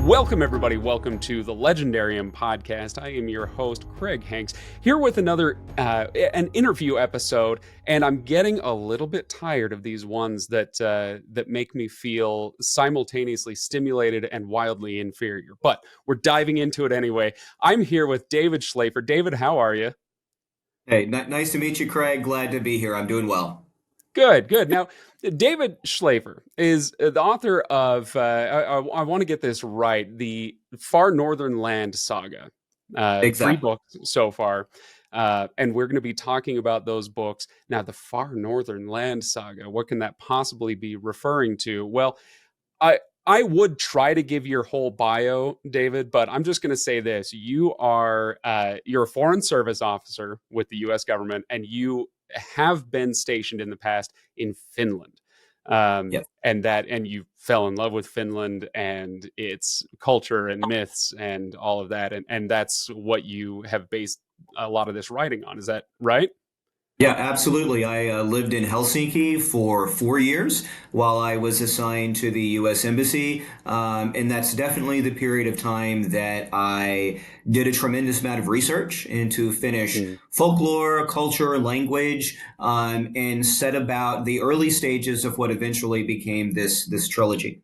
Welcome, everybody. Welcome to the Legendarium podcast. I am your host, Craig Hanks, here with another an interview episode, and I'm getting a little bit tired of these ones that make me feel simultaneously stimulated and wildly inferior. But we're diving into it anyway. I'm here with David Schlaefer. David, how are you? Hey, nice to meet you, Craig. Glad to be here. I'm doing well. Good, good. Now, David Schlaefer is the author of, I want to get this right, the Far Northern Land Saga. Three Exactly. books so far. And we're going to be talking about those books. Now, the Far Northern Land Saga, what can that possibly be referring to? Well, I would try to give your whole bio, David, but I'm just going to say this: you're a foreign service officer with the U.S. government, and you have been stationed in the past in Finland, Yes. and you fell in love with Finland and its culture and myths and all of that, and that's what you have based a lot of this writing on. Is that right? Yeah, absolutely. I lived in Helsinki for 4 years while I was assigned to the U.S. Embassy. And that's definitely the period of time that I did a tremendous amount of research into Finnish Mm. folklore, culture, language, and set about the early stages of what eventually became this trilogy.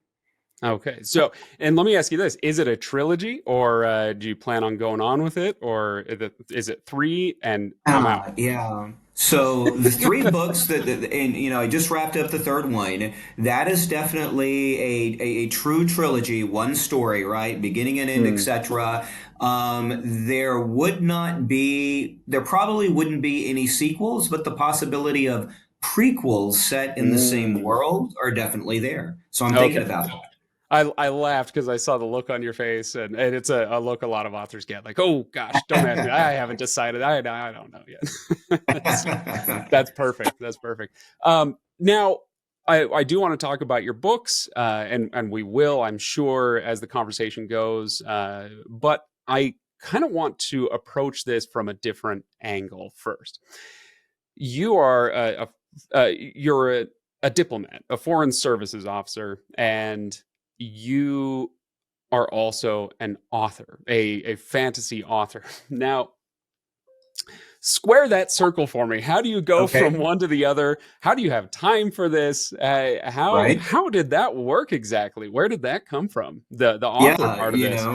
Okay. So, and let me ask you this: is it a trilogy, or do you plan on going on with it, or is it three? And I'm out. Yeah. So the three books and I just wrapped up the third one. That is definitely a true trilogy, one story, right? Beginning and end, Mm. etc. There probably wouldn't be any sequels, but the possibility of prequels set in the same Mm. world are definitely there. So I'm thinking Okay. about it. I laughed because I saw the look on your face, and it's a look a lot of authors get, like, oh gosh, don't ask me. I haven't decided. I don't know yet. So that's perfect. That's perfect. Now, I do want to talk about your books, and we will, I'm sure, as the conversation goes. But I kind of want to approach this from a different angle first. You are you're a diplomat, a foreign services officer, and you are also an author, a fantasy author. Now, square that circle for me. How do you go from Okay. one to the other? How do you have time for this? Right. How did that work exactly? Where did that come from? The author Yeah, part of this.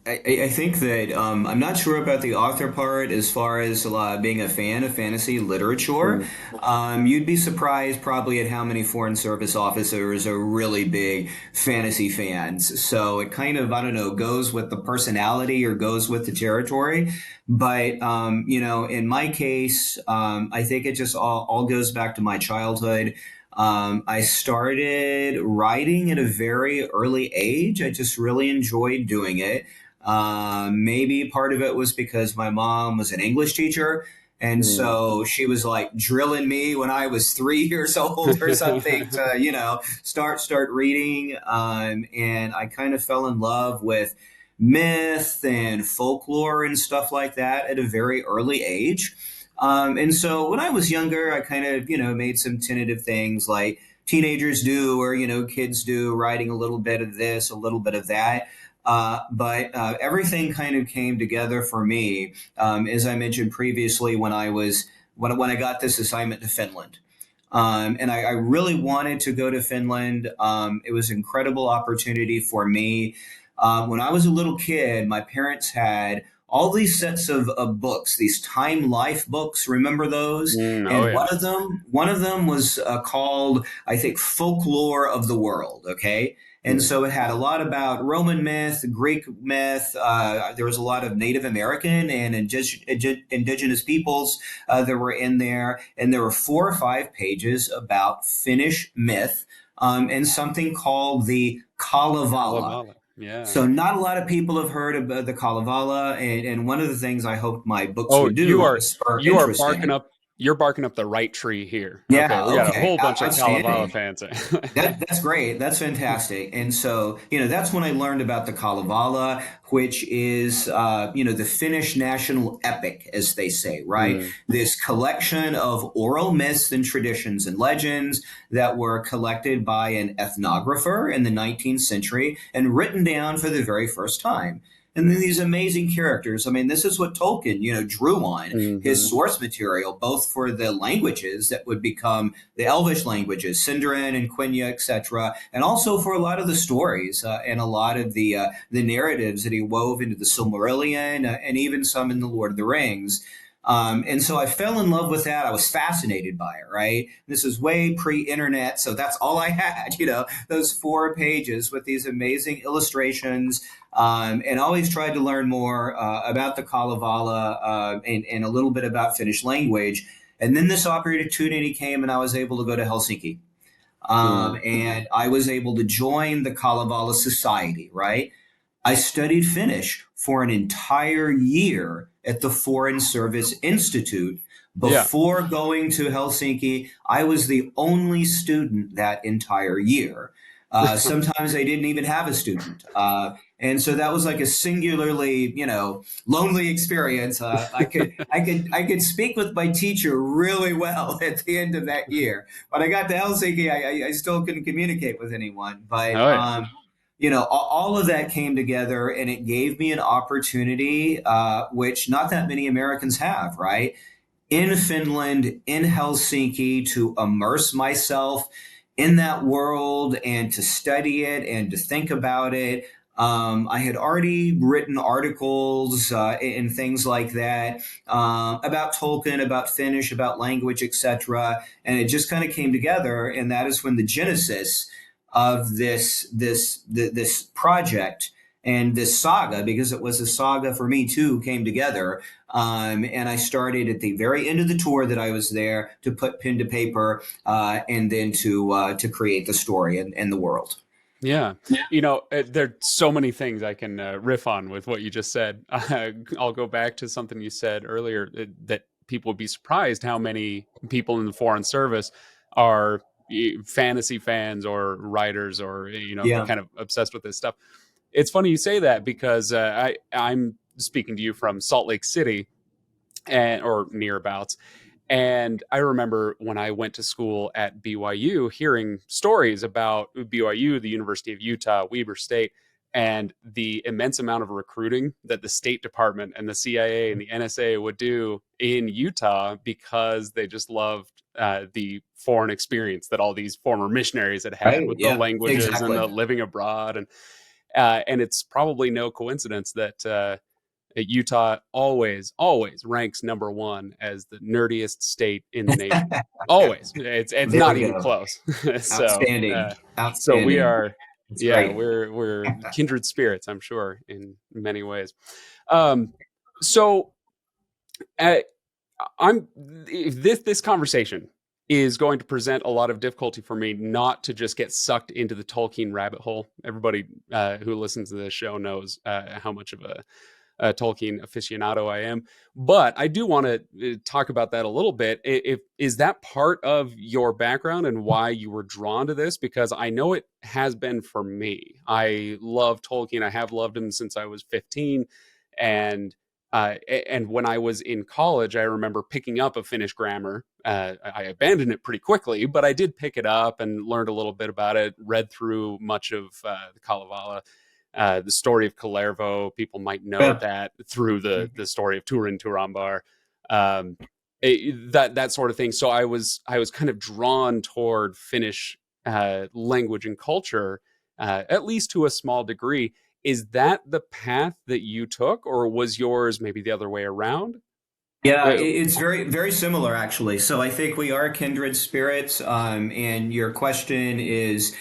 I think that I'm not sure about the author part as far as being a fan of fantasy literature. Mm. You'd be surprised probably at how many foreign service officers are really big fantasy fans. So it kind of, I don't know, goes with the personality or goes with the territory. But, in my case, I think it just all goes back to my childhood. I started writing at a very early age. I just really enjoyed doing it. Maybe part of it was because my mom was an English teacher. And Mm. so she was like drilling me when I was 3 years old or something to, start reading. And I kind of fell in love with myth and folklore and stuff like that at a very early age. And so when I was younger, I kind of, made some tentative things like teenagers do, or, kids do, writing a little bit of this, a little bit of that. But everything kind of came together for me, as I mentioned previously, when I got this assignment to Finland. And I really wanted to go to Finland. It was an incredible opportunity for me. When I was a little kid, my parents had all these sets of books, these Time Life books. Remember those? Mm. Oh And yeah. one of them was called, I think, Folklore of the World. Okay. And Mm. so it had a lot about Roman myth, Greek myth. There was a lot of Native American and indigenous peoples that were in there. And there were 4 or 5 pages about Finnish myth, and something called the Kalevala. Kalevala. Yeah. So not a lot of people have heard of the Kalevala, and one of the things I hoped my books Oh, would do was spur you are interest barking in. up You're barking up the right tree here. Okay, Yeah. we got a Okay. whole bunch of Kalevala Outstanding. fans. That's great. That's fantastic. And so, that's when I learned about the Kalevala, which is, the Finnish national epic, as they say, right? Mm, This collection of oral myths and traditions and legends that were collected by an ethnographer in the 19th century and written down for the very first time. And then these amazing characters. I mean, this is what Tolkien, drew on his hmm. source material, both for the languages that would become the Elvish languages, Sindarin and Quenya, etc., and also for a lot of the stories and a lot of the narratives that he wove into the Silmarillion and even some in the Lord of the Rings. And so I fell in love with that. I was fascinated by it, right? This is way pre-internet, so that's all I had, those 4 pages with these amazing illustrations, and always tried to learn more about the Kalevala and a little bit about Finnish language. And then this opportunity came, and I was able to go to Helsinki. Mm. And I was able to join the Kalevala Society, right? I studied Finnish for an entire year at the Foreign Service Institute. Yeah. Before going to Helsinki, I was the only student that entire year. Sometimes I didn't even have a student. And so that was like a singularly, lonely experience. I could speak with my teacher really well at the end of that year. When I got to Helsinki, I still couldn't communicate with anyone. But Oh yeah. all of that came together and it gave me an opportunity, which not that many Americans have, right? In Finland, in Helsinki, to immerse myself in that world and to study it and to think about it. I had already written articles and things like that about Tolkien, about Finnish, about language, etc. And it just kind of came together, and that is when the genesis of this project and this saga, because it was a saga for me too, came together. And I started at the very end of the tour that I was there to put pen to paper and then to create the story and the world. Yeah. There's so many things I can riff on with what you just said. I'll go back to something you said earlier that people would be surprised how many people in the foreign service are fantasy fans or writers or, Yeah. kind of obsessed with this stuff. It's funny you say that because I'm speaking to you from Salt Lake City and or nearabouts. And I remember when I went to school at BYU, hearing stories about BYU, the University of Utah, Weber State, and the immense amount of recruiting that the State Department and the CIA and the NSA would do in Utah because they just loved the foreign experience that all these former missionaries had had Right. with the Yeah. languages and Exactly. the living abroad. And it's probably no coincidence that Utah always ranks number one as the nerdiest state in the nation. Always, it's There not we even go. close. so, Outstanding. so we Outstanding. are, That's yeah, great. we're kindred spirits, I'm sure, in many ways. Um, so uh, I'm this conversation is going to present a lot of difficulty for me not to just get sucked into the Tolkien rabbit hole. Everybody who listens to this show knows how much of a Tolkien aficionado I am, but I do want to talk about that a little bit. If is that part of your background and why you were drawn to this? Because I know it has been for me. I love Tolkien. I have loved him since I was 15, and and when I was in college, I remember picking up a Finnish grammar. I abandoned it pretty quickly, but I did pick it up and learned a little bit about it. Read through much of the Kalevala, the story of Kalervo. People might know Yeah. that through the story of Turin Turambar, that sort of thing. So I was kind of drawn toward Finnish language and culture, at least to a small degree. Is that the path that you took, or was yours maybe the other way around? Yeah, Uh, it's very, very similar actually. So I think we are kindred spirits, and your question is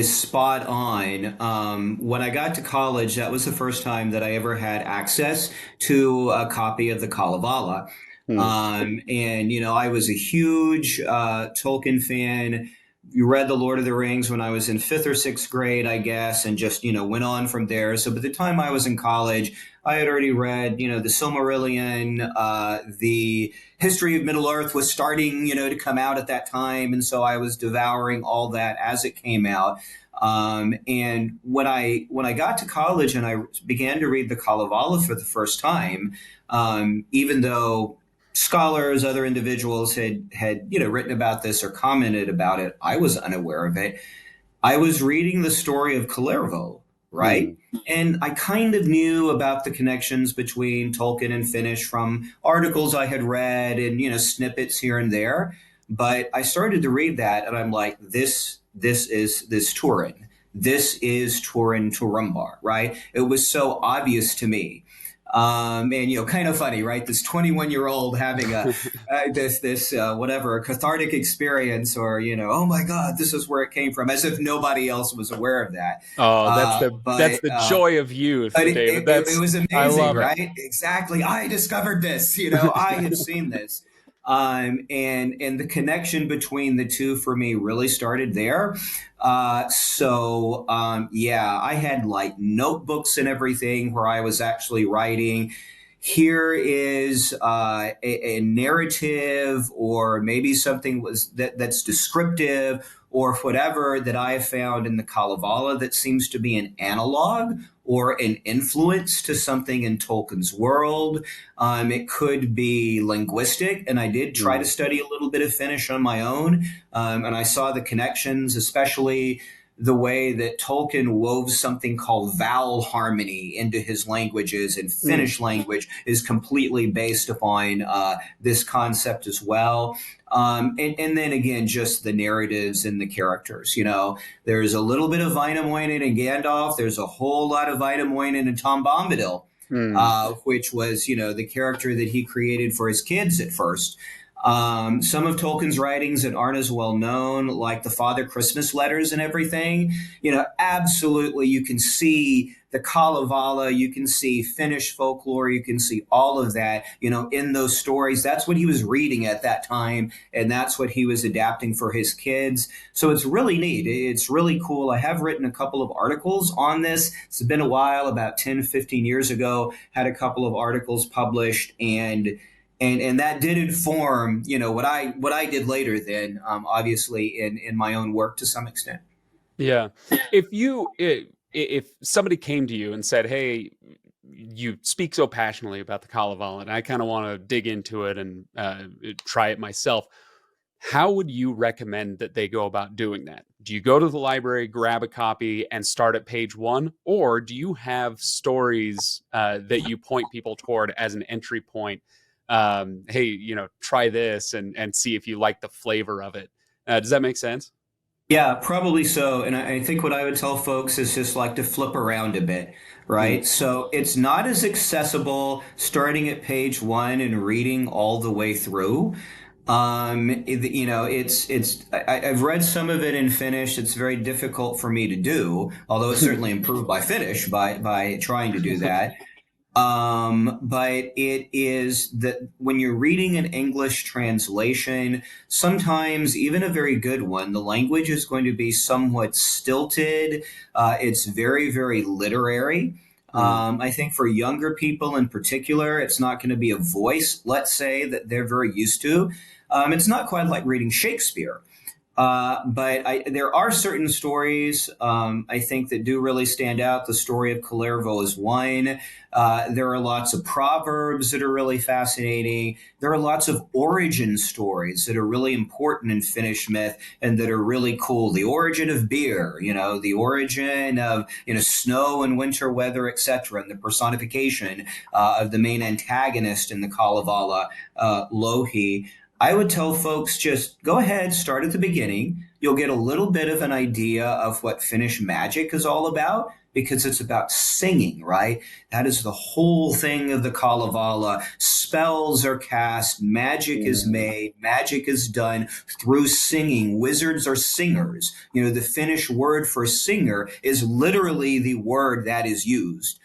spot on. When I got to college, that was the first time that I ever had access to a copy of the Kalevala. hmm, And I was a huge Tolkien fan. You read The Lord of the Rings when I was in fifth or sixth grade, I guess, and just went on from there. So by the time I was in college, I had already read, the Silmarillion. The History of Middle Earth was starting, to come out at that time, and so I was devouring all that as it came out. And when I got to college and I began to read the Kalevala for the first time, even though scholars, other individuals had written about this or commented about it, I was unaware of it. I was reading the story of Kalervo, Hmm. right? And I kind of knew about the connections between Tolkien and Finnish from articles I had read and snippets here and there. But I started to read that, and I'm like, this is this Turin. This is Turin Turumbar, right? It was so obvious to me. And kind of funny, right? This 21-year-old having this whatever a cathartic experience, or oh my God, this is where it came from, as if nobody else was aware of that. Oh, Uh, that's but the uh, joy of youth, but David. it That's was I amazing, love it. right? Exactly. I discovered this. I had seen this. And the connection between the two for me really started there. Yeah, I had like notebooks and everything where I was actually writing. Here is a narrative, or maybe something that's descriptive, or whatever that I have found in the Kalevala that seems to be an analog or an influence to something in Tolkien's world. It could be linguistic, and I did try to Mm, study a little bit of Finnish on my own, and I saw the connections, especially the way that Tolkien wove something called vowel harmony into his languages, and mm, Finnish language is completely based upon this concept as well. And then again, just the narratives and the characters. There's a little bit of Wainamoinen and Gandalf. There's a whole lot of Wainamoinen and Tom Bombadil, mm, which was, the character that he created for his kids at first. Some of Tolkien's writings that aren't as well known, like the Father Christmas letters and everything, absolutely, you can see the Kalevala, you can see Finnish folklore, you can see all of that, in those stories. That's what he was reading at that time, and that's what he was adapting for his kids. So it's really neat. It's really cool. I have written a couple of articles on this. It's been a while, about 10, 15 years ago, had a couple of articles published, and that did inform what I did later, then obviously in my own work to some extent. yeah. If somebody came to you and said, "Hey, you speak so passionately about the Kalevala, and I kind of want to dig into it and try it myself," how would you recommend that they go about doing that? Do you go to the library, grab a copy, and start at page one, or do you have stories that you point people toward as an entry point? Hey, try this and see if you like the flavor of it. Does that make sense? Yeah, probably so. And I think what I would tell folks is just like to flip around a bit, Mm, right? So it's not as accessible starting at page one and reading all the way through. I've read some of it in Finnish. It's very difficult for me to do, although it's certainly improved by Finnish by trying to do that. But it is that when you're reading an English translation, sometimes even a very good one, the language is going to be somewhat stilted. It's very, very literary. mm, I think for younger people in particular, it's not going to be a voice, let's say, that they're very used to. It's not quite like reading Shakespeare. But there are certain stories I think that do really stand out. The story of Kalervo is one. There are lots of proverbs that are really fascinating. There are lots of origin stories that are really important in Finnish myth and that are really cool. The origin of beer, the origin of snow and winter weather, etc., and the personification of the main antagonist in the Kalevala, Lohi. I would tell folks just go ahead, start at the beginning. You'll get a little bit of an idea of what Finnish magic is all about because it's about singing, right? That is the whole thing of the Kalevala. Spells are cast, magic is mm, made, magic is done through singing. Wizards are singers. The Finnish word for singer is literally the word that is used.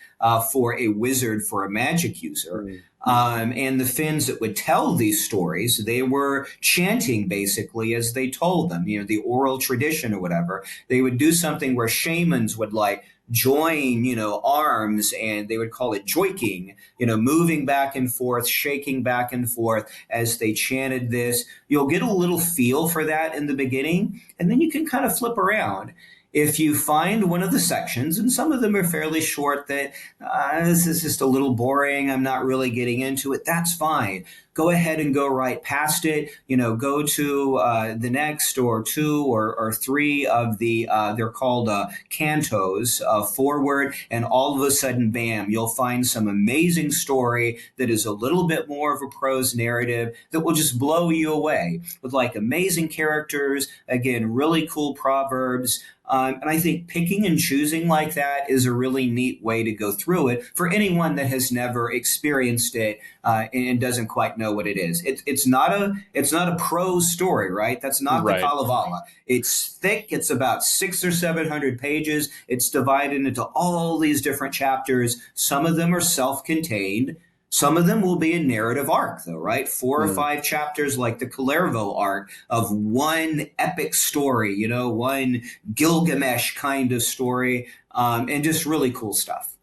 for a wizard, for a magic user. Mm. And the Finns that would tell these stories, they were chanting basically as they told them, the oral tradition or whatever. They would do something where shamans would like join, arms, and they would call it joiking, moving back and forth, shaking back and forth as they chanted this. You'll get a little feel for that in the beginning, and then you can kind of flip around. If you find one of the sections, and some of them are fairly short, that this is just a little boring, I'm not really getting into it, that's fine. Go ahead and go right past it. Go to the next or two or three of the, they're called cantos forward, and all of a sudden, bam, you'll find some amazing story that is a little bit more of a prose narrative that will just blow you away with like amazing characters, again, really cool proverbs. And I think picking and choosing like that is a really neat way to go through it for anyone that has never experienced it and doesn't quite know what it is. It's not a prose story, right? That's not the Right. Kalevala. It's thick. It's about 600 or 700 pages. It's divided into all these different chapters. Some of them are self-contained. Some of them will be a narrative arc, though, right? 4 or 5 chapters, like the Kalervo arc, of one epic story, one Gilgamesh kind of story, and just really cool stuff.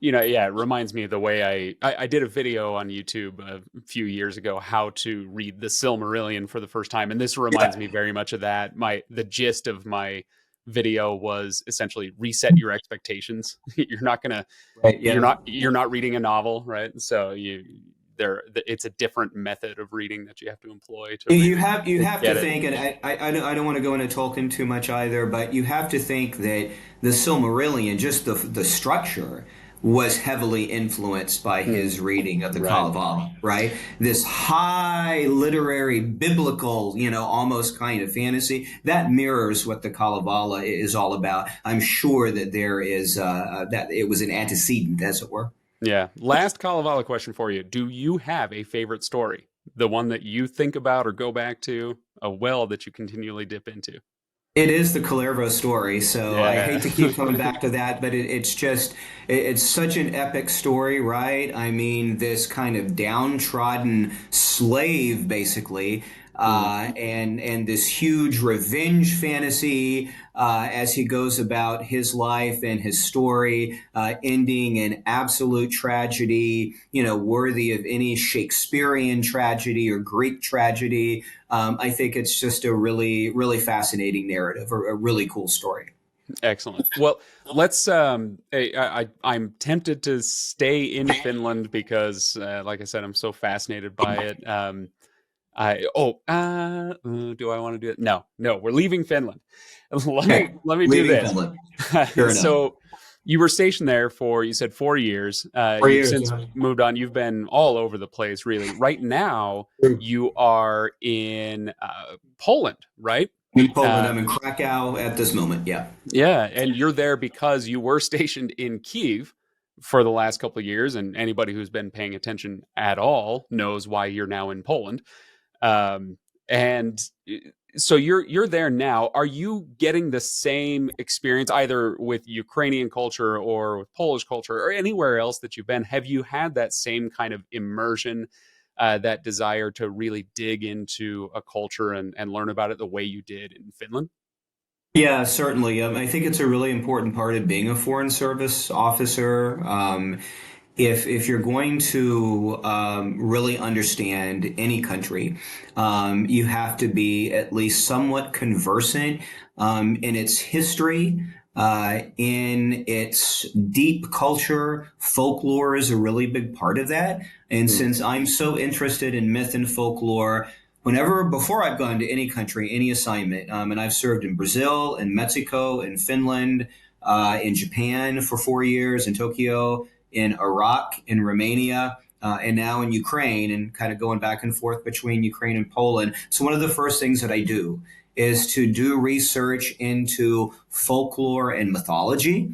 Yeah, it reminds me of the way I did a video on YouTube a few years ago, how to read the Silmarillion for the first time. And this reminds me very much of that. The gist of my video was essentially reset your expectations. You're not gonna, Right, yeah. you're not reading a novel, right? So it's a different method of reading that you have to employ to You really have to get it. think, and I don't want to go into Tolkien too much either, but you have to think that the Silmarillion, just the structure, was heavily influenced by his reading of the Right. Kalevala, right? This high literary, biblical, almost kind of fantasy that mirrors what the Kalevala is all about. I'm sure that there is that it was an antecedent, as it were. Yeah. Last Kalevala question for you. Do you have a favorite story? The one that you think about or go back to, a well that you continually dip into? It is the Kalervo story, so I Yeah. hate to keep coming back to that, but it's such an epic story, right? I mean, this kind of downtrodden slave, basically, and this huge revenge fantasy as he goes about his life and his story, ending in absolute tragedy, worthy of any Shakespearean tragedy or Greek tragedy. I think it's just a really, really fascinating narrative, or a really cool story. Excellent. Well, let's. I'm tempted to stay in Finland because, like I said, I'm so fascinated by it. Do I want to do it? No, no, we're leaving Finland. Okay, Let me do leaving this. Finland. Fair enough. So you were stationed there for, you said, 4 years. For You've years, since yeah. moved on. You've been all over the place, really. Right now, you are in Poland, right? In Poland, Uh, I'm in Krakow at this moment. Yeah. yeah, and you're there because you were stationed in Kiev for the last couple of years, and anybody who's been paying attention at all knows why you're now in Poland. And so you're there now. Are you getting the same experience either with Ukrainian culture or with Polish culture or anywhere else that you've been? Have you had that same kind of immersion, that desire to really dig into a culture and learn about it the way you did in Finland? Yeah, certainly. I think it's a really important part of being a foreign service officer. If you're going to really understand any country, you have to be at least somewhat conversant in its history, in its deep culture. Folklore is a really big part of that. And since I'm so interested in myth and folklore, before I've gone to any country, any assignment, and I've served in Brazil, in Mexico, in Finland, in Japan for 4 years, in Tokyo, in Iraq, in Romania, and now in Ukraine, and kind of going back and forth between Ukraine and Poland. So one of the first things that I do is to do research into folklore and mythology,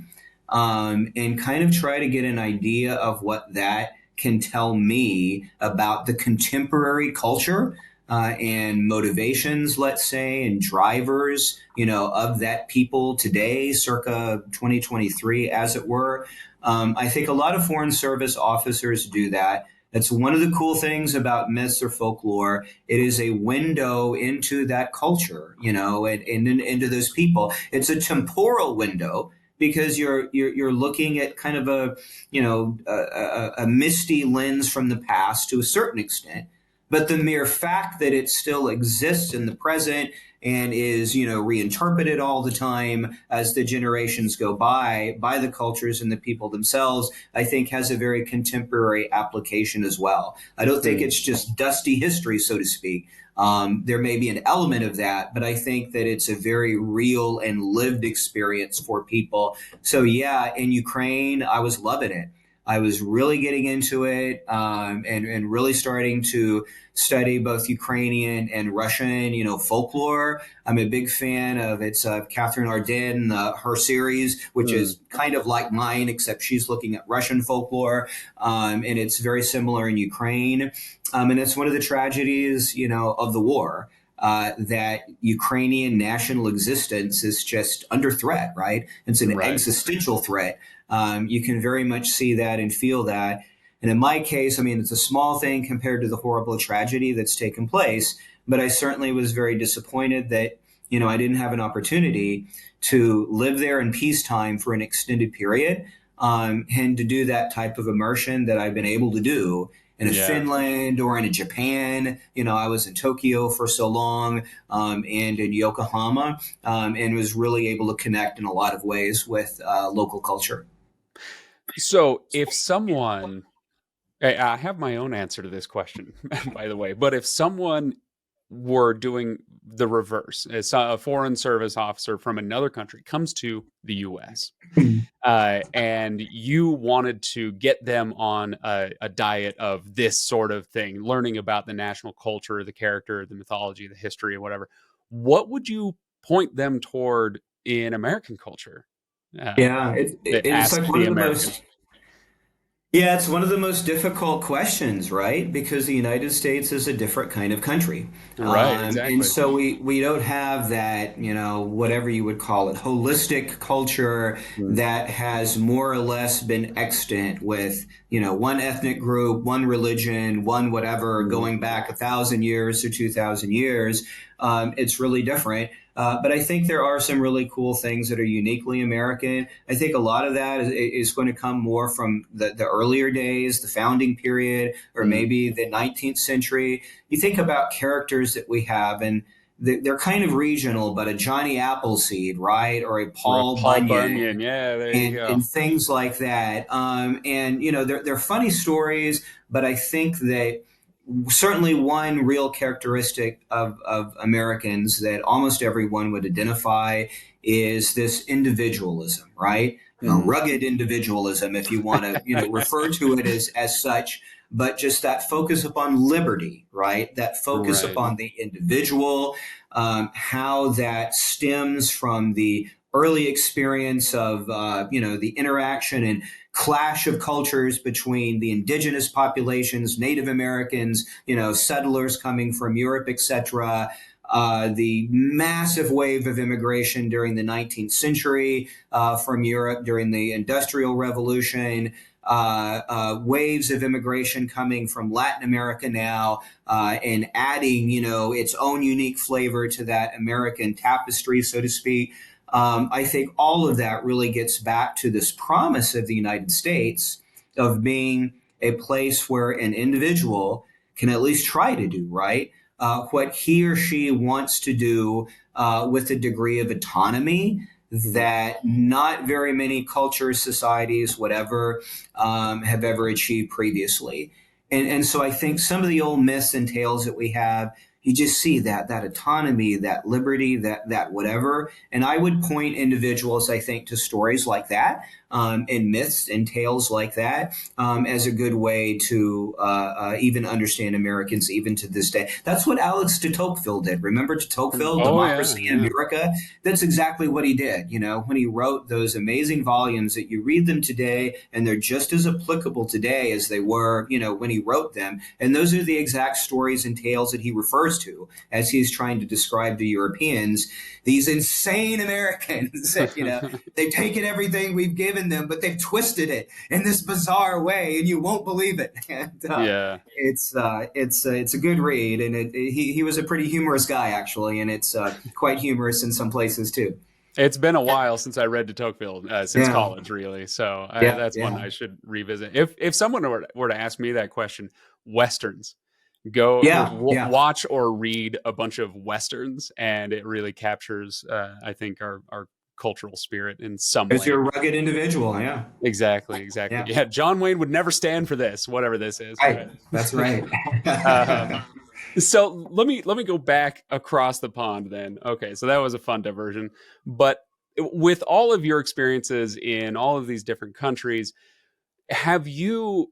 and kind of try to get an idea of what that can tell me about the contemporary culture, and motivations, let's say, and drivers, of that people today, circa 2023, as it were. I think a lot of Foreign Service officers do that. That's one of the cool things about myths or folklore. It is a window into that culture, and into those people. It's a temporal window because you're looking at kind of a misty lens from the past to a certain extent. But the mere fact that it still exists in the present and is, reinterpreted all the time as the generations go by the cultures and the people themselves, I think has a very contemporary application as well. I don't think it's just dusty history, so to speak. There may be an element of that, but I think that it's a very real and lived experience for people. So yeah, in Ukraine, I was loving it. I was really getting into it, and really starting to study both Ukrainian and Russian, folklore. I'm a big fan of Catherine Arden, her series, which is kind of like mine, except she's looking at Russian folklore, and it's very similar in Ukraine. And it's one of the tragedies, of the war. That Ukrainian national existence is just under threat, right? It's an existential threat. You can very much see that and feel that. And in my case, I mean, it's a small thing compared to the horrible tragedy that's taken place, but I certainly was very disappointed that, I didn't have an opportunity to live there in peacetime for an extended period, and to do that type of immersion that I've been able to do in a Finland or in a Japan. I was in Tokyo for so long, and in Yokohama, and was really able to connect in a lot of ways with local culture. So if someone, I have my own answer to this question, by the way, but if someone were doing the reverse, as a foreign service officer from another country comes to the US, and you wanted to get them on a diet of this sort of thing, learning about the national culture, the character, the mythology, the history, and whatever, what would you point them toward in American culture? Yeah, That it's ask like one the of the American. most Yeah, it's one of the most difficult questions, right? Because the United States is a different kind of country. Right, And exactly. so we don't have that, whatever you would call it, holistic culture Mm. that has more or less been extant with, one ethnic group, one religion, one whatever, Mm. going back 1,000 years or 2,000 years. It's really different. But I think there are some really cool things that are uniquely American. I think a lot of that is going to come more from the earlier days, the founding period, or Mm. maybe the 19th century. You think about characters that we have, and they're kind of regional, but a Johnny Appleseed, right? Or a Or a Paul Paul Bunyan, Bunyan. Yeah, there you and go. things like that. And they're funny stories, but I think that certainly one real characteristic of Americans that almost everyone would identify is this individualism, right? Mm. Rugged individualism, if you want to, refer to it as such, but just that focus upon liberty, right? That focus Right. upon the individual, how that stems from the early experience of, the interaction and clash of cultures between the indigenous populations, Native Americans, settlers coming from Europe, etc. The massive wave of immigration during the 19th century from Europe during the Industrial Revolution. Waves of immigration coming from Latin America now, and adding, its own unique flavor to that American tapestry, so to speak. I think all of that really gets back to this promise of the United States of being a place where an individual can at least try to do right what he or she wants to do with a degree of autonomy that not very many cultures, societies, whatever, have ever achieved previously. And so I think some of the old myths and tales that we have, you just see that autonomy, that liberty, that whatever. And I would point individuals, I think, to stories like that, and myths and tales like that, as a good way to even understand Americans even to this day. That's what Alex de Tocqueville did. Remember de Tocqueville, Oh yeah, Democracy in yeah. America? That's exactly what he did. When he wrote those amazing volumes that you read them today, and they're just as applicable today as they were, when he wrote them. And those are the exact stories and tales that he refers to as he's trying to describe to Europeans, these insane Americans that, they've taken everything we've given given them, but they've twisted it in this bizarre way, and you won't believe it. And Yeah. it's a good read, and he was a pretty humorous guy actually, and it's quite humorous in some places too. It's been a while since I read de Tocqueville, since Yeah, college, really. So yeah, that's one yeah. I should revisit. If someone were to ask me that question, westerns, go Yeah, yeah. watch or read a bunch of westerns, and it really captures, I think, our cultural spirit in some Because way. you're a rugged individual. Yeah, Exactly, exactly. yeah. Yeah, John Wayne would never stand for this, whatever this is, Right. right? That's right. um, so let me go back across the pond then. Okay, so that was a fun diversion, but with all of your experiences in all of these different countries, have you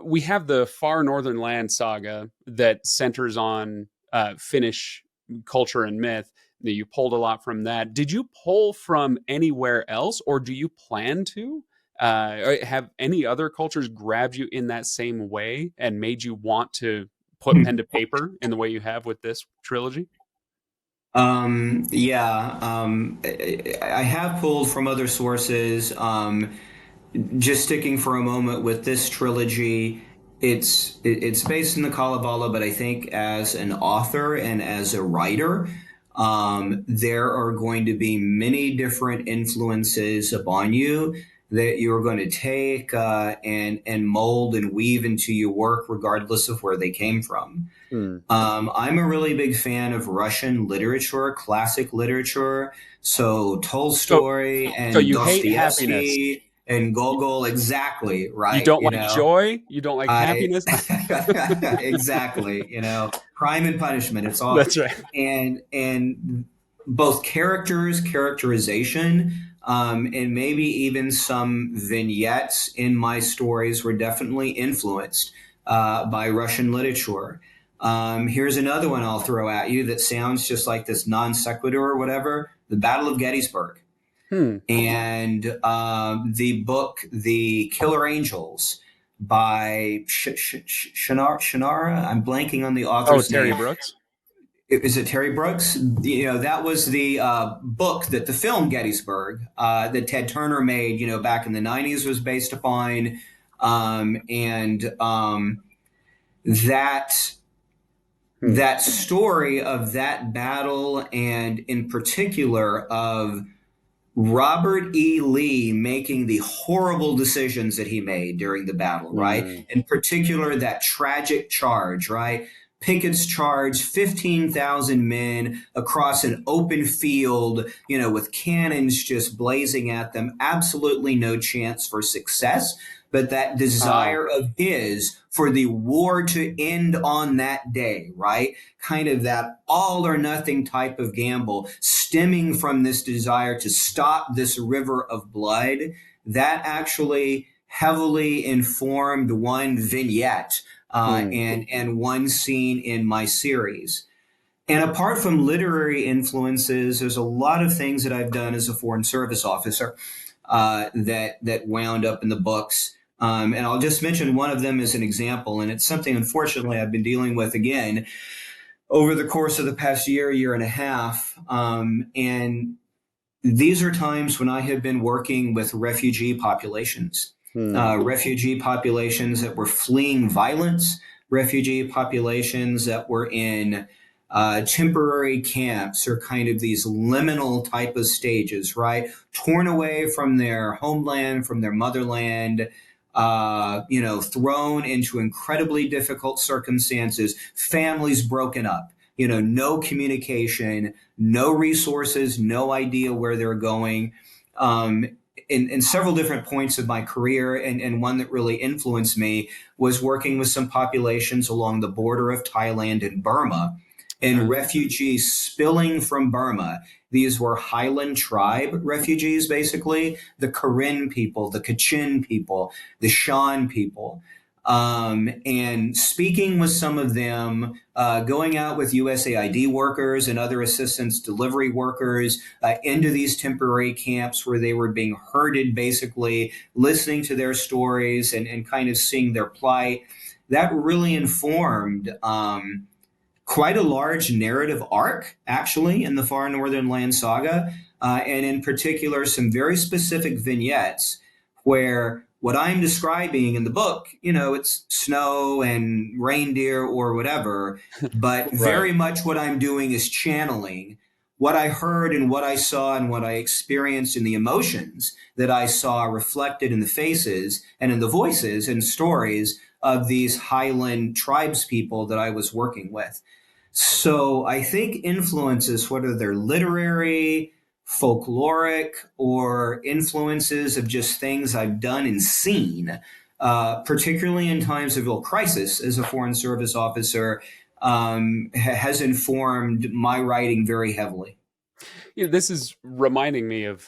we have the Far Northern Land saga that centers on Finnish culture and myth. You pulled a lot from that. Did you pull from anywhere else, or do you plan to have any other cultures grabbed you in that same way and made you want to put pen to paper in the way you have with this trilogy? Yeah, I have pulled from other sources. Just sticking for a moment with this trilogy, it's based in the Kalevala, but I think as an author and as a writer, there are going to be many different influences upon you that you're going to take and mold and weave into your work, regardless of where they came from. Hmm. I'm a really big fan of Russian literature, classic literature. So So, Tolstoy so and you hate happiness. Dostoevsky and Gogol, exactly You right. don't like joy. You don't like I happiness. exactly, crime and punishment. It's all That's right. and both characters, characterization, and maybe even some vignettes in my stories were definitely influenced by Russian literature. Here's another one I'll throw at you that sounds just like this non sequitur or whatever: the Battle of Gettysburg Hmm. and the book The Killer Angels by Shannara. I'm blanking on the Oh, author's Terry name. Brooks. Is it Terry Brooks? That was the book that the film Gettysburg that Ted Turner made, back in the 90s was based upon. And that Hmm. that story of that battle, and in particular of Robert E. Lee making the horrible decisions that he made during the battle, right? Hmm. In particular, that tragic charge, right? Pickett's charge, 15,000 men across an open field, with cannons just blazing at them. Absolutely no chance for success. But that Ah. desire of his for the war to end on that day, right? Kind of that all or nothing type of gamble stemming from this desire to stop this river of blood, that actually heavily informed one vignette Hmm. and one scene in my series. And apart from literary influences, there's a lot of things that I've done as a foreign service officer that wound up in the books. And I'll just mention one of them as an example, and it's something unfortunately I've been dealing with again over the course of the past year and a half. And these are times when I have been working with Hmm. refugee populations that were fleeing violence, refugee populations that were in temporary camps or kind of these liminal type of stages, right? Torn away from their homeland, from their motherland, thrown into incredibly difficult circumstances, families broken up, no communication, no resources, no idea where they're going. Um, in several different points of my career, and one that really influenced me was working with some populations along the border of Thailand and Burma, and Okay. refugees spilling from Burma. These were Highland tribe refugees, basically, the Karen people, the Kachin people, the Shan people. And speaking with some of them, going out with USAID workers and other assistance delivery workers into these temporary camps where they were being herded, basically, listening to their stories and kind of seeing their plight. That really informed quite a large narrative arc, actually, in the Far Northern Land saga, and in particular, some very specific vignettes where what I'm describing in the book, it's snow and reindeer or whatever, but Right. very much what I'm doing is channeling what I heard and what I saw and what I experienced and the emotions that I saw reflected in the faces and in the voices and stories of these Highland tribes people that I was working with. So I think influences, whether they're literary, folkloric, or influences of just things I've done and seen, particularly in times of real crisis as a Foreign Service officer, has informed my writing very heavily. This is reminding me of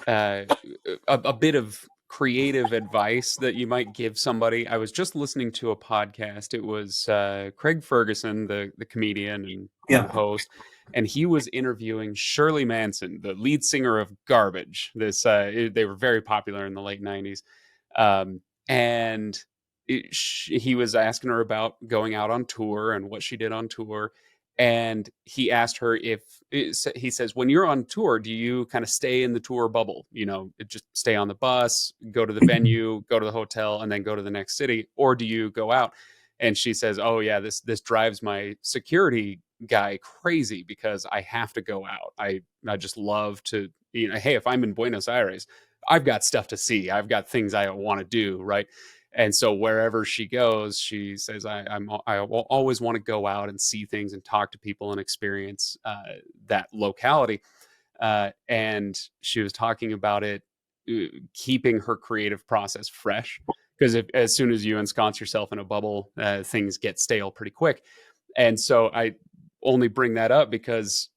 uh, a bit of creative advice that you might give somebody. I was just listening to a podcast. It was Craig Ferguson, the comedian and Yeah. host, and he was interviewing Shirley Manson, the lead singer of Garbage. They were very popular in the late '90s, and he was asking her about going out on tour and what she did on tour. And he asked her if he says, when you're on tour, do you kind of stay in the tour bubble? Just stay on the bus, go to the venue, go to the hotel, and then go to the next city, or do you go out? And she says, oh yeah, this drives my security guy crazy because I have to go out. I just love to, hey, if I'm in Buenos Aires, I've got stuff to see. I've got things I want to do, right? And so wherever she goes, she says, I will always want to go out and see things and talk to people and experience that locality. And she was talking about it, keeping her creative process fresh. Because as soon as you ensconce yourself in a bubble, things get stale pretty quick. And so I only bring that up because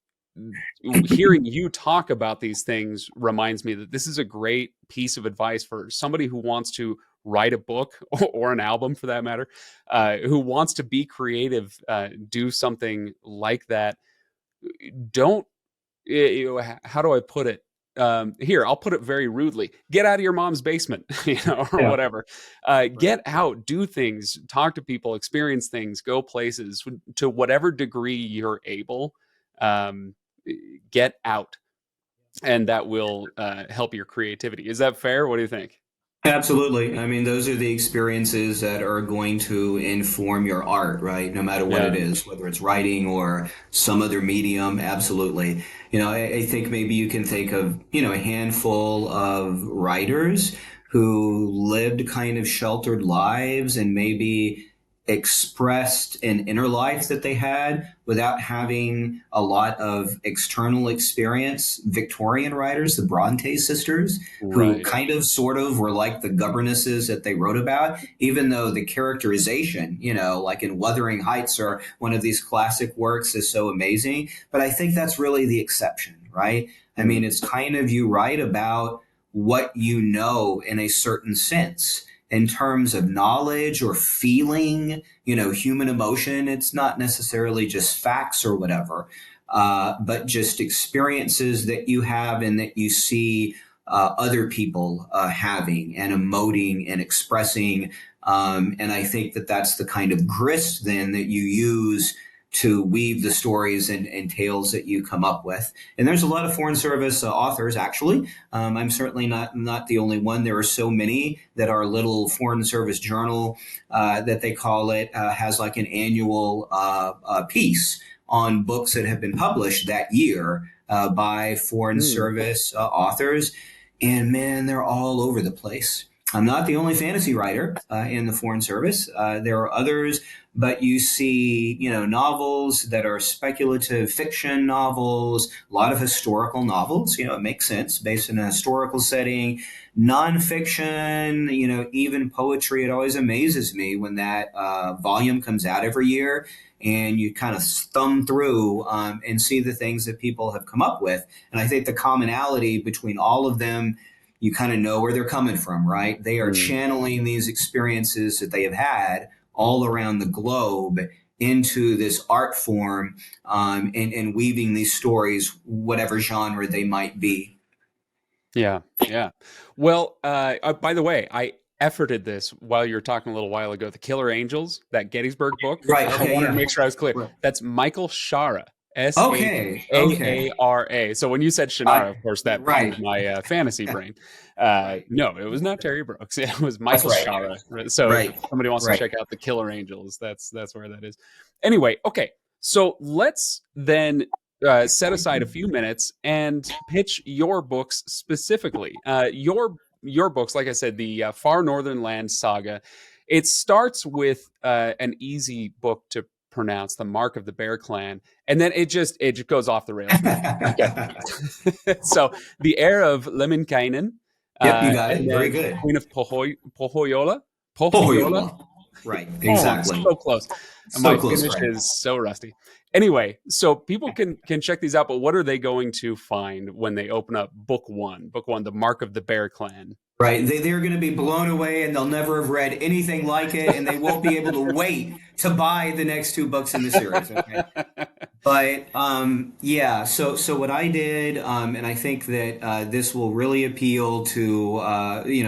hearing you talk about these things reminds me that this is a great piece of advice for somebody who wants to write a book or an album for that matter, who wants to be creative, do something like that. Don't, how do I put it? Here, I'll put it very rudely. Get out of your mom's basement, or Yeah. whatever. Get out, do things, talk to people, experience things, go places to whatever degree you're able. Um, get out, and that will help your creativity. Is that fair? What do you think? Absolutely. I mean, those are the experiences that are going to inform your art, right? No matter what it Yeah. is, whether it's writing or some other medium. Absolutely. I think maybe you can think of, a handful of writers who lived kind of sheltered lives and maybe expressed an inner life that they had without having a lot of external experience. Victorian writers, the Bronte sisters, who Right. kind of sort of were like the governesses that they wrote about, even though the characterization, like in Wuthering Heights or one of these classic works is so amazing. But I think that's really the exception, right? I mean, Mm. it's kind of you write about what you know in a certain sense. In terms of knowledge or feeling, human emotion, it's not necessarily just facts or whatever, but just experiences that you have and that you see other people having and emoting and expressing. And I think that that's the kind of grist then that you use to weave the stories and tales that you come up with. And there's a lot of Foreign Service authors, actually. I'm certainly not the only one. There are so many that our little Foreign Service journal, that they call it, has like an annual piece on books that have been published that year by Foreign Mm. Service authors. And man, they're all over the place. I'm not the only fantasy writer in the Foreign Service. There are others, but you see, novels that are speculative fiction novels, a lot of historical novels. It makes sense based in a historical setting. Nonfiction, even poetry. It always amazes me when that volume comes out every year, and you kind of thumb through and see the things that people have come up with. And I think the commonality between all of them, you kind of know where they're coming from, right? They are Mm. channeling these experiences that they have had all around the globe into this art form, and weaving these stories, whatever genre they might be. Yeah. Yeah. Well, by the way, efforted this while you were talking a little while ago. The Killer Angels, that Gettysburg book. Right. I Okay. wanted to Yeah. make sure I was clear. Right. That's Michael Shara, Okay. Okay. Shaara. So when you said Shannara, of course, that Right. pinged my fantasy brain. Right. No, it was not Terry Brooks. It was That's Michael right. Shara. So if Right. somebody wants to Right. check out the Killer Angels, that's where that is. Anyway, okay. So let's then set aside a few minutes and pitch your books specifically. Your books, like I said, the Far Northern Land Saga. It starts with an easy book to pronounce, The Mark of the Bear Clan, and then it just goes off the rails from there. Okay, so the heir of Lemminkainen, Yep. You got it. and Very then good. Queen of Pohjola. Pohjola. Right. Oh, I'm Exactly. so close. And So my close. Finnish Right. is so rusty. Anyway, so people can check these out, but what are they going to find when they open up book one? Book one, The Mark of the Bear Clan. Right. They're going to be blown away and they'll never have read anything like it and they won't be able to wait to buy the next two books in the series. Okay. But yeah, so what I did, and I think that this will really appeal to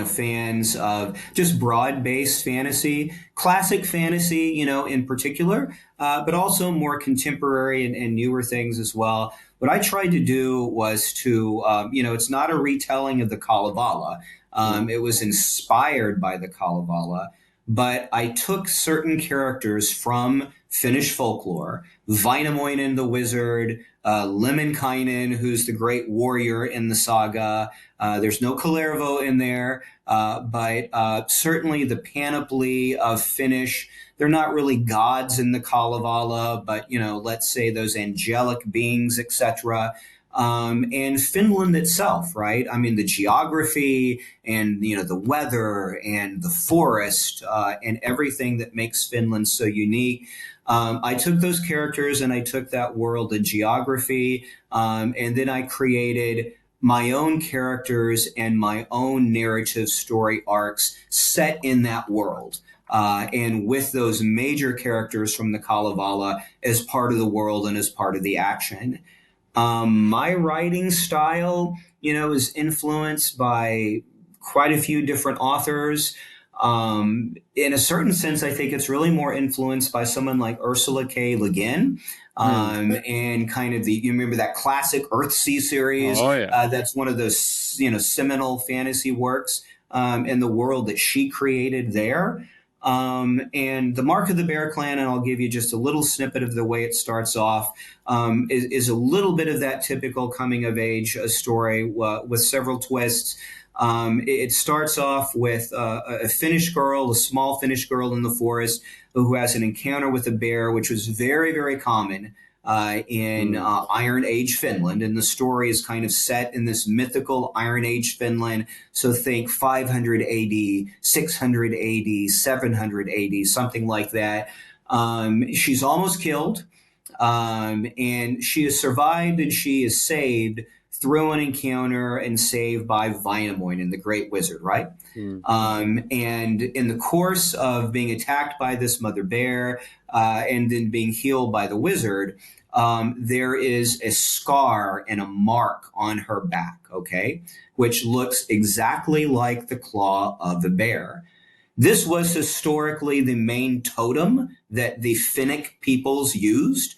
fans of just broad-based fantasy, classic fantasy, in particular, but also more contemporary and newer things as well. What I tried to do was to, it's not a retelling of the Kalevala. Mm, It was inspired by the Kalevala, but I took certain characters from Finnish folklore. Vainamoinen the wizard, Lemminkainen, who's the great warrior in the saga. There's no Kalervo in there, but certainly the panoply of Finnish. They're not really gods in the Kalevala, but let's say those angelic beings, etc. And Finland itself, right? I mean, the geography and the weather and the forest and everything that makes Finland so unique. I took those characters and I took that world and geography, and then I created my own characters and my own narrative story arcs set in that world. And with those major characters from the Kalevala as part of the world and as part of the action. My writing style, is influenced by quite a few different authors. In a certain sense, I think it's really more influenced by someone like Ursula K. Le Guin. mm. And kind of you remember that classic Earthsea series? Oh yeah. That's one of those, seminal fantasy works in the world that she created there. And the Mark of the Bear Clan, and I'll give you just a little snippet of the way it starts off, is a little bit of that typical coming of age story with several twists. It starts off with a Finnish girl, a small Finnish girl in the forest who has an encounter with a bear, which was very, very common in Mm. Iron Age Finland. And the story is kind of set in this mythical Iron Age Finland. So think 500 AD, 600 AD, 700 AD, something like that. She's almost killed. And she is survived and she is saved through an encounter and saved by Vainamoinen, the great wizard, right? Mm. And in the course of being attacked by this mother bear and then being healed by the wizard, there is a scar and a mark on her back, okay, which looks exactly like the claw of the bear. This was historically the main totem that the Finnic peoples used.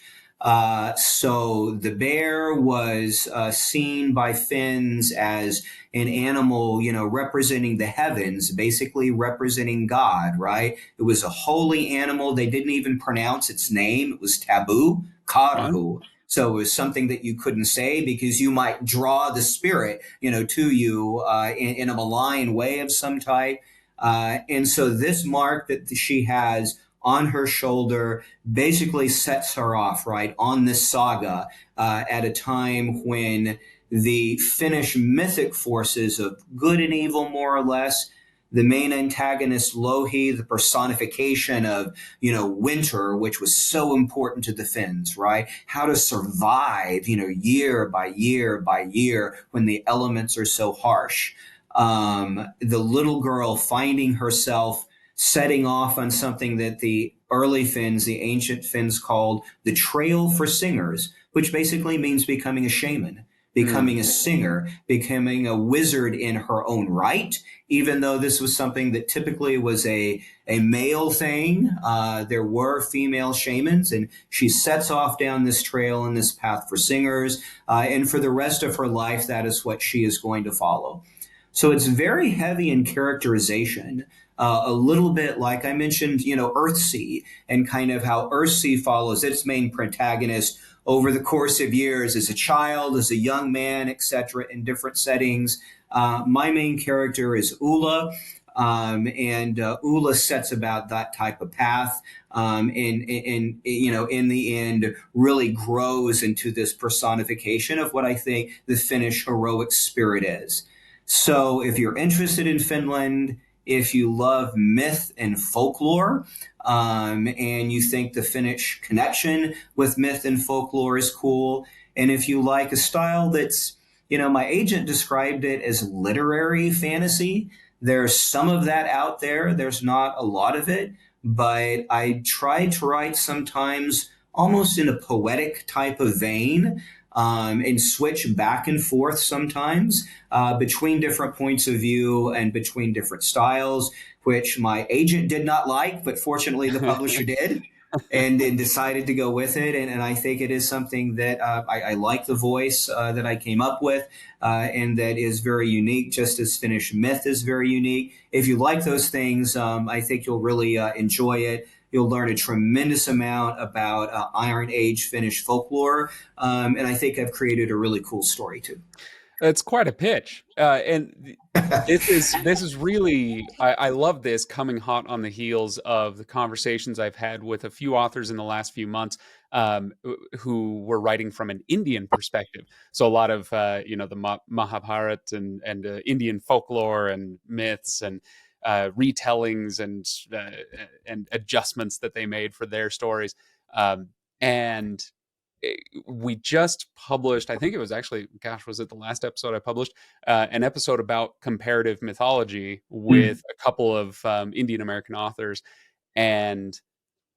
So the bear was seen by Finns as an animal, representing the heavens, basically representing God, right? It was a holy animal. They didn't even pronounce its name. It was taboo, What? karhu. So it was something that you couldn't say because you might draw the spirit, to you in a malign way of some type. And so this mark that she has on her shoulder basically sets her off, right, on this saga at a time when the Finnish mythic forces of good and evil, more or less, the main antagonist, Louhi, the personification of, winter, which was so important to the Finns, right? How to survive, year by year by year when the elements are so harsh. The little girl finding herself setting off on something that the early Finns, the ancient Finns called the trail for singers, which basically means becoming a shaman, becoming a singer, becoming a wizard in her own right, even though this was something that typically was a male thing. There were female shamans, and she sets off down this trail and this path for singers. And for the rest of her life, that is what she is going to follow. So it's very heavy in characterization. A little bit like I mentioned, Earthsea, and kind of how Earthsea follows its main protagonist over the course of years as a child, as a young man, etc., in different settings. My main character is Ula, and Ula sets about that type of path, and in the end, really grows into this personification of what I think the Finnish heroic spirit is. So, if you're interested in Finland, if you love myth and folklore, and you think the Finnish connection with myth and folklore is cool, and if you like a style that's, my agent described it as literary fantasy. There's some of that out there. There's not a lot of it, but I try to write sometimes almost in a poetic type of vein, and switch back and forth sometimes between different points of view and between different styles, which my agent did not like, but fortunately the publisher did. And decided to go with it. And I think it is something that I like the voice that I came up with, and that is very unique, just as Finnish myth is very unique. If you like those things, I think you'll really enjoy it. You'll learn a tremendous amount about Iron Age Finnish folklore, and I think I've created a really cool story too. It's quite a pitch, and this is really I love this coming hot on the heels of the conversations I've had with a few authors in the last few months, who were writing from an Indian perspective. So a lot of the Mahabharata and Indian folklore and myths and retellings and adjustments that they made for their stories, and we just published, I think it was actually, gosh, was it the last episode I published? An episode about comparative mythology with Mm. a couple of Indian American authors. And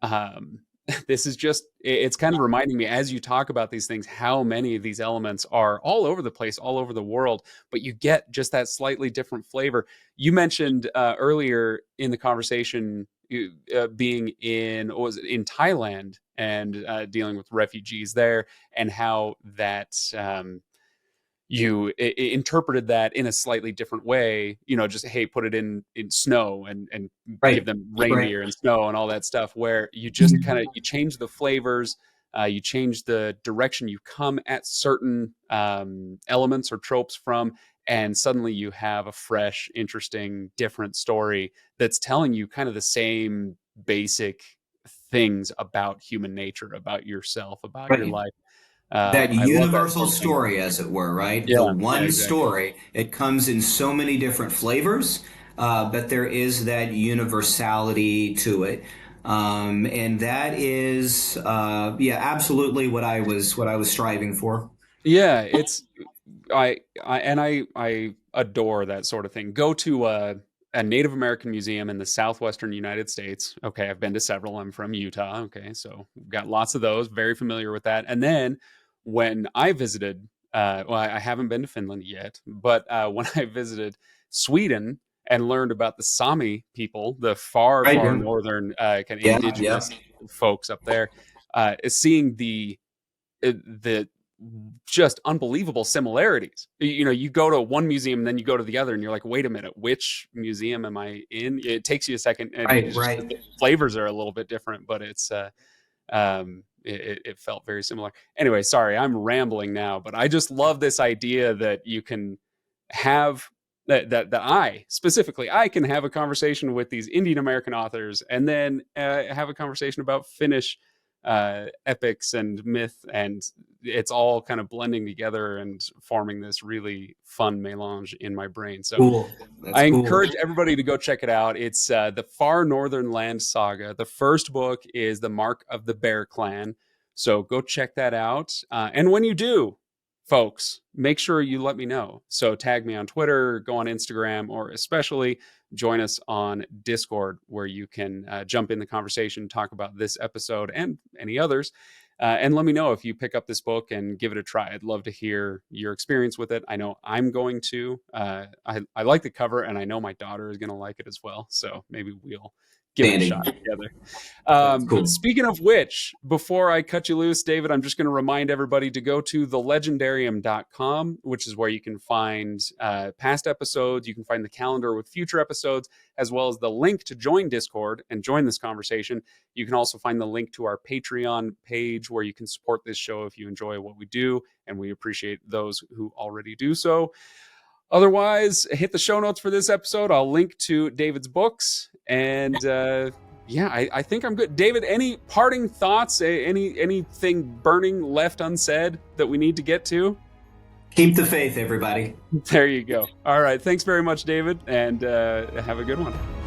um, this is just, it's kind of reminding me as you talk about these things, how many of these elements are all over the place, all over the world, but you get just that slightly different flavor. You mentioned earlier in the conversation being in, what was it, in Thailand and dealing with refugees there, and how that interpreted that in a slightly different way, just, hey, put it in snow and give Right, them right. reindeer and snow and all that stuff, where you just kind of, you change the flavors, you change the direction you come at certain elements or tropes from, and suddenly you have a fresh, interesting, different story that's telling you kind of the same basic things about human nature, about yourself, about your Right. life. That I love that universal sort of thing. story, as it were, right? The Yeah, yeah, one exactly. story. It comes in so many different flavors, but there is that universality to it, and that is, yeah, absolutely what I was striving for. Yeah, it's I adore that sort of thing. Go to a Native American museum in the southwestern United States. Okay, I've been to several. I'm from Utah. Okay, so we've got lots of those. Very familiar with that. And then when I visited, well, I haven't been to Finland yet, but when I visited Sweden and learned about the Sami people, the far, Right. far Yeah. northern kind of Yeah. Yeah. indigenous folks up there, seeing the just unbelievable similarities. You go to one museum and then you go to the other and you're like, wait a minute, which museum am I in? It takes you a second, and Right. it's just Right. the flavors are a little bit different, but it felt very similar. Anyway, sorry, I'm rambling now, but I just love this idea that you can have that I specifically I can have a conversation with these Indian American authors, and then have a conversation about Finnish epics and myth, and it's all kind of blending together and forming this really fun melange in my brain. So Cool. That's I cool. encourage everybody to go check it out. It's the Far Northern Land Saga. The first book is The Mark of the Bear Clan. So go check that out. And when you do, folks, make sure you let me know. So tag me on Twitter, go on Instagram, or especially join us on Discord, where you can jump in the conversation, talk about this episode and any others. And let me know if you pick up this book and give it a try. I'd love to hear your experience with it. I know I'm going to. I like the cover, and I know my daughter is going to like it as well. So maybe we'll give it a shot together. Cool. Speaking of which, before I cut you loose, David, I'm just going to remind everybody to go to thelegendarium.com, which is where you can find past episodes. You can find the calendar with future episodes, as well as the link to join Discord and join this conversation. You can also find the link to our Patreon page where you can support this show if you enjoy what we do, and we appreciate those who already do so. Otherwise, hit the show notes for this episode. I'll link to David's books. And yeah, I think I'm good. David, any parting thoughts? Anything burning left unsaid that we need to get to? Keep the faith, everybody. There you go. All right. Thanks very much, David. And have a good one.